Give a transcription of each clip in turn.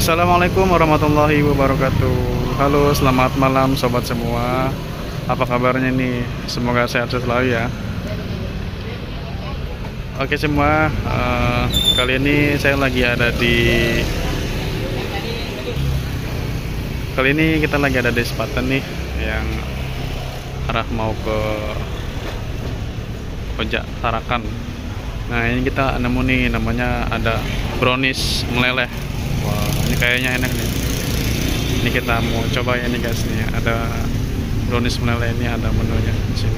Assalamualaikum warahmatullahi wabarakatuh. Halo, selamat malam sobat semua. Apa kabarnya nih? Semoga sehat selalu ya. Oke semua, kali ini saya lagi ada di kita lagi ada di Sepaten nih, yang arah mau ke Pejak Tarakan. Nah ini kita nemu nih, namanya ada brownies meleleh. Wah ini kayaknya enak nih. Ini kita mau coba ya nih guys nih, ada brownies meleleh, ini ada menunya di sini.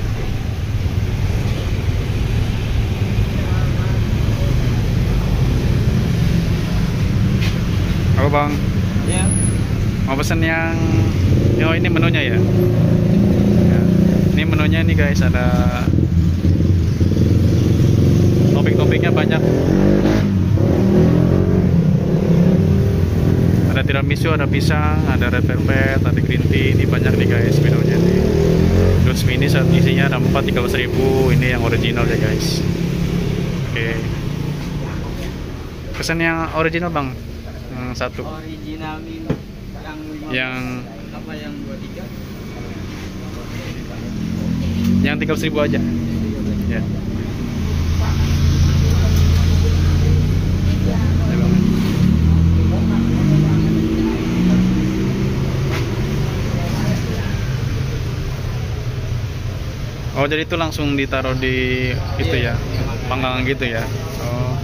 Halo bang. Ya. Mau pesen yang, oh ini menunya ya. Ya. Ini menunya nih guys, ada topik-topiknya banyak. Ada tiramisu, ada pisang, ada red velvet, ada green tea. Ini banyak nih guys menunya nih. Terus mini saat isinya ada 4 13.000. Ini yang original ya guys. Oke. Pesan yang original bang. Yang satu. Original menu yang apa yang 23? Yang 13.000 aja. Ya. Oh jadi itu langsung ditaruh di itu ya, panggangan gitu ya. Oh.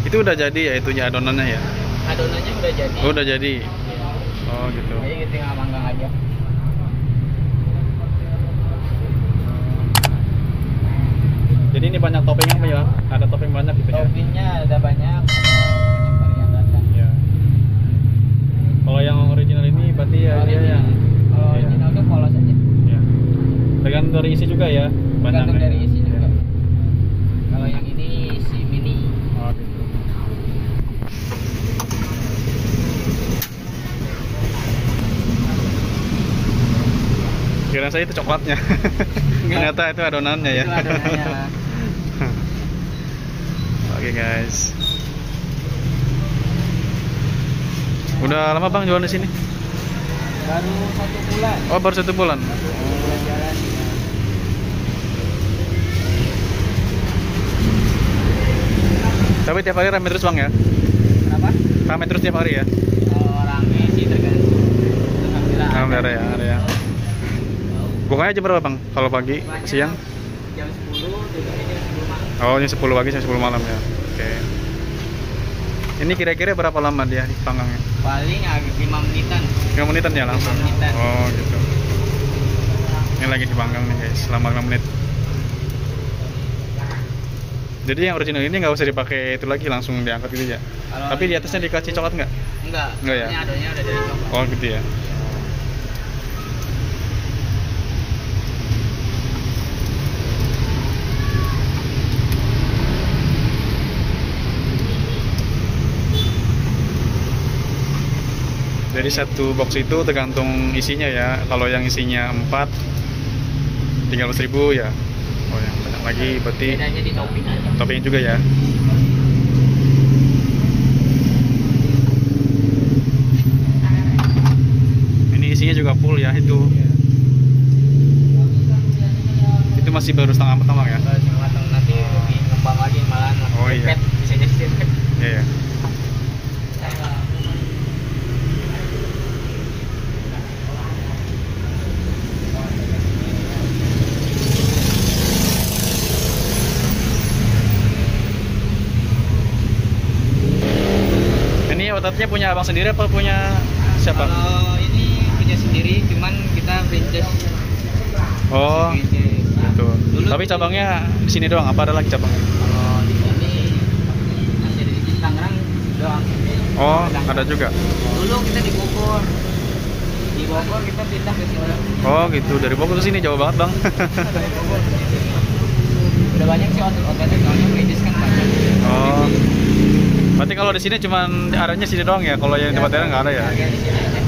Itu udah jadi ya itunya, adonannya ya? Adonannya udah jadi. Oh udah jadi. Oh gitu. Jadi kita tinggal panggang aja. Jadi ini banyak toppingnya apa ya? Ada topping banyak gitu ya? Toppingnya ada banyak varian rasa. Ya. Kalau yang original ini berarti ya dia yang original tuh polos aja. Ya. Tergantung dari isi juga ya? Tergantung dari isi juga. Ya. Kalau yang ini isi mini. Oh gitu. Kira saya itu coklatnya. Ternyata itu adonannya ya. Itu adonannya. Oke guys. Udah lama bang jualan di sini? Baru 1 bulan. Oh baru 1 bulan. Bulan jalan. Tapi tiap hari rame terus bang ya? Kenapa? Rame terus tiap hari ya? Oh, rame sih tergantung. Alhamdulillah ya, ada ya. Bukanya jam berapa bang? Kalau pagi, siang? Jam 10, tutupnya jam 10 malam. Oh ini 10 pagi sampai 10 malam ya. Oke. Ini kira-kira berapa lama dia panggangnya? Paling agak 5 menitan. 5 menitan ya langsung? 5 menitan. Oh gitu. Ini lagi dipanggang nih guys, selama 5 menit. Jadi yang original ini nggak usah dipakai itu lagi, langsung diangkat gitu ya? Tapi di atasnya dikasih coklat nggak? Enggak ya? Ini adonannya udah dari coklat. Oh gitu ya. Jadi satu box itu tergantung isinya ya. Kalau yang isinya 4 13.000 ya. Oh yang banyak lagi berarti Bedanya di topping aja. topping juga ya. Ini isinya juga full ya itu. Itu masih baru setengah matang ya. Kalau yang matang nanti lebih ngembang lagi malahan. Oh, iya. Bisa jadi sirket. Iya ya. Ini otatnya punya abang sendiri apa punya siapa? Kalau ini punya sendiri, cuman kita franchise. Oh, gitu. Dulu Tapi cabangnya di sini doang, apa ada lagi cabangnya? Kalau di sini masih ada di Tangerang doang. Oh, ada juga. Dulu kita di Bogor. Di Bogor kita pindah ke sini. Oh, gitu. Dari Bogor ke sini jauh banget, Bang. Dari Bogor ke sini. Udah banyak sih outlet-outletnya, soalnya franchise kan banyak. Oh. Berarti kalau di sini cuman adanya sini doang ya, kalau yang di tempat daerah nggak ada ya? Harga di sini aja.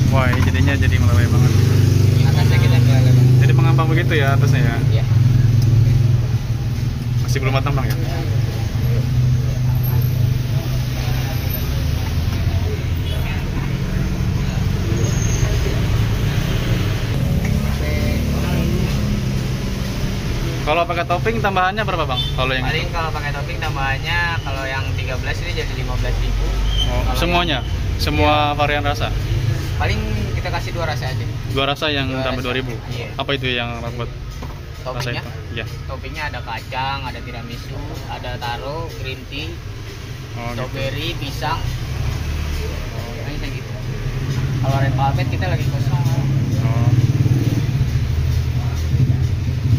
Wah, ini jadinya jadi meleleh banget. Atasnya kita nggak ada. Jadi mengambang begitu ya atasnya ya? Iya. 'Ya? Masih belum matang bang ya? Ya. Oke. Ini otatnya punya abang sendiri apa punya siapa? Kalau ini punya sendiri, cuman kita franchise. Oh, gitu. Kalau pakai topping tambahannya berapa bang? Kalau yang Paling kalau pakai topping tambahannya kalau yang 13 ini jadi 15.000. Kalau semuanya, semua varian rasa. Paling kita kasih 2 rasa aja. 2 rasa yang Dua tambah rasa. 2.000. Iya. Apa itu yang buat rasa Toppingnya? itu? Iya. Toppingnya ada kacang, ada tiramisu, ada taro, green tea, Oh, gitu. strawberry, pisang. Kayaknya gitu. Kalau red velvet kita lagi kosong. Oh.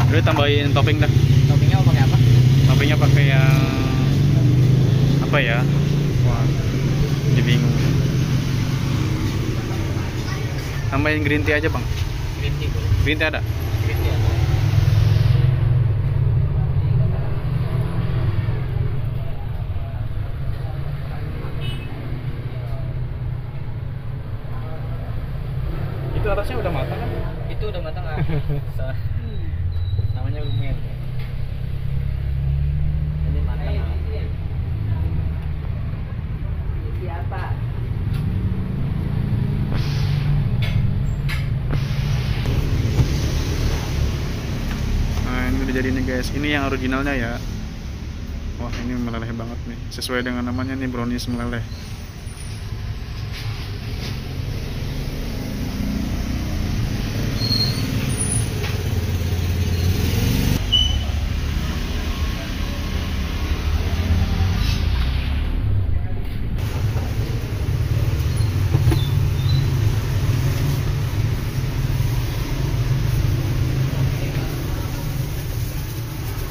Udah tambahin topping dah. Toppingnya mau pakai apa? Toppingnya pakai yang apa ya? Wah, jadi bingung. Tambahin green tea aja bang. Green tea boleh. Green tea ada? Green tea ada. Itu atasnya udah matang kan? Itu udah matang nggak? Namanya lumer. Ini matang. Siapa? Nah ini udah jadi nih guys. Ini yang originalnya ya. Wah ini meleleh banget nih. Sesuai dengan namanya nih, brownies meleleh.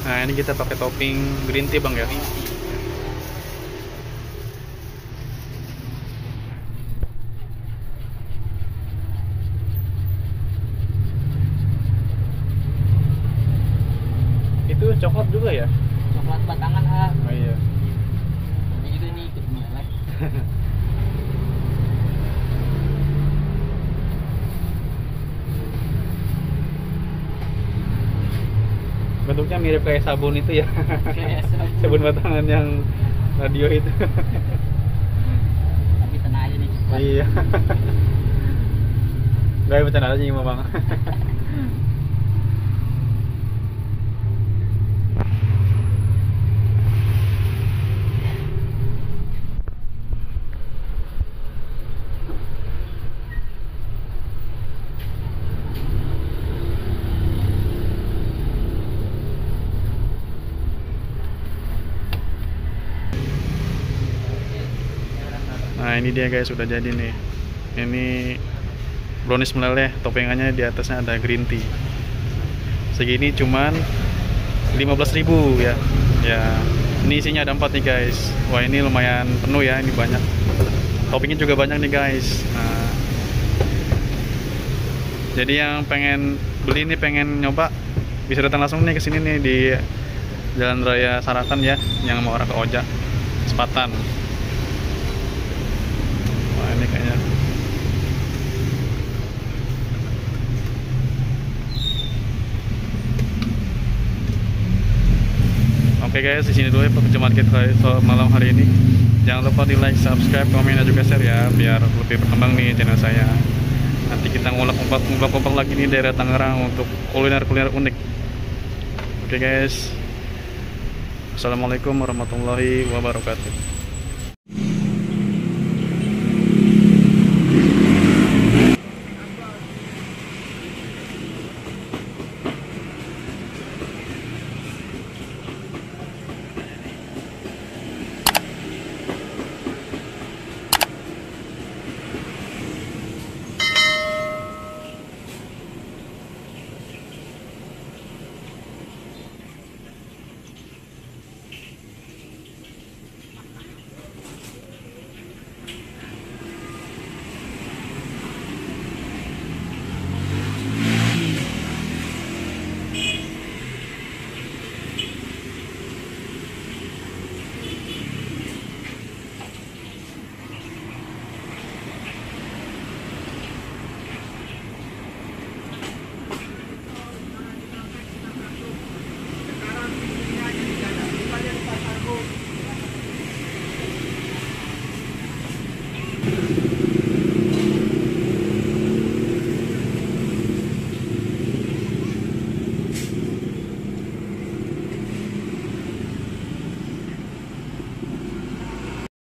Nah ini kita pakai topping green tea bang ya. Itu coklat juga ya? Coklat batangan ah. Oh iya. Ini juga nih ikut meleleh. Bentuknya mirip kayak sabun itu ya. Kayak sabun. Sabun batangan yang radio itu. Tapi tenang aja nih. cepat. Iya. Gak bercanda aja mau bang. Nah ini dia guys, sudah jadi nih. Ini brownies meleleh, toppingannya di atasnya ada green tea. Segini cuman 15.000 ya. Ya, ini isinya ada 4 nih guys. Wah ini lumayan penuh ya, ini banyak. Toppingnya juga banyak nih guys. Nah, jadi yang pengen beli nih, pengen nyoba, bisa datang langsung nih ke sini nih di Jalan Raya Sarakan ya, yang mau arah ke Oja, Sepatan. Wah ini kayaknya. Oke guys, di sini dulu ya perjumpaan kita malam hari ini. Jangan lupa di like, subscribe, komen, dan juga share ya, biar lebih berkembang nih channel saya. Nanti kita ngulak-ngulak lagi nih daerah Tangerang untuk kuliner-kuliner unik. Oke guys, assalamualaikum warahmatullahi wabarakatuh.